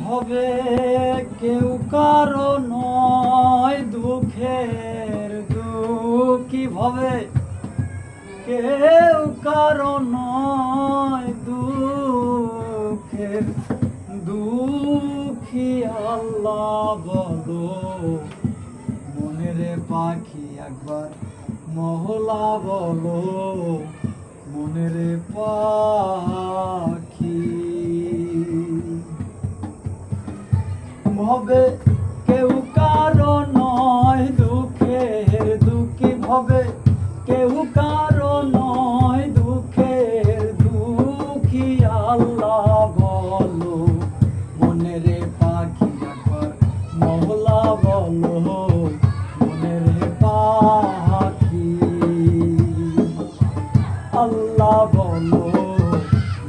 ভবে কেউ কারো নয় দুঃখের দুঃখী ভবে কেউ কারো নয় দুঃখের দুঃখী আল্লাহ বলো মনের পাখি একবার মহলা বলো মনের পাখি ভবে কেউ কারো নয় দুঃখের দুঃখী ভবে কেউ কারো নয় দুঃখের দুঃখী আল্লাহ বলো মনের পাখি একবার মহলা বলো মনের পাখি আল্লাহ বলো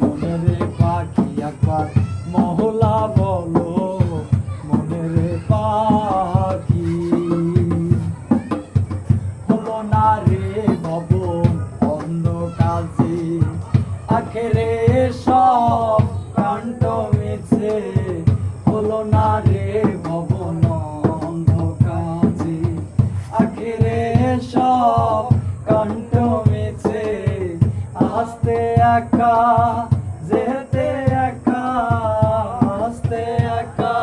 মনের পাখি একবার মহলা বলো মনের পাখি হলো না রে ভবন অন্ধকারে আখেরে সব কাণ্ড মিছে হলো না রে ভবন অন্ধকারে আখেরে সব কাণ্ড মিছে আস্তে একা যেতে একা আস্তে একা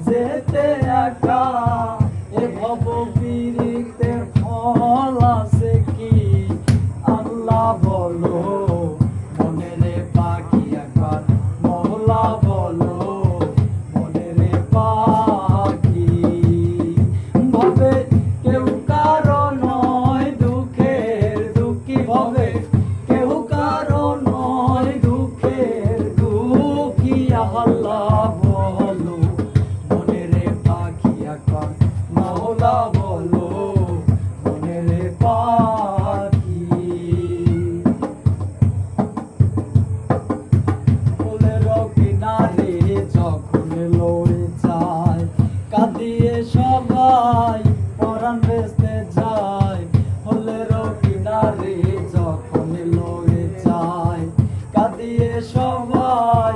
যেতে একা এ ভব বিরিতের ফল আছে কি আল্লাহ বলো মনের পাখি একবার মহলা বলো মনের পাখি ভবে কেউ কারো নয় দুঃখের দুঃখী ভবে কেউ কারো নয় দুঃখের দুঃখী আল্লাহ বলো মনের পাখি একবার মহলা বলো মনের পাখি ফুলের কিনারে যখন লড়ে যায় কাঁদিয়ে সবাই পরাণ বেচতে যায় ফুলের কিনারে যখন লড়ে যায় কাঁদিয়ে সবাই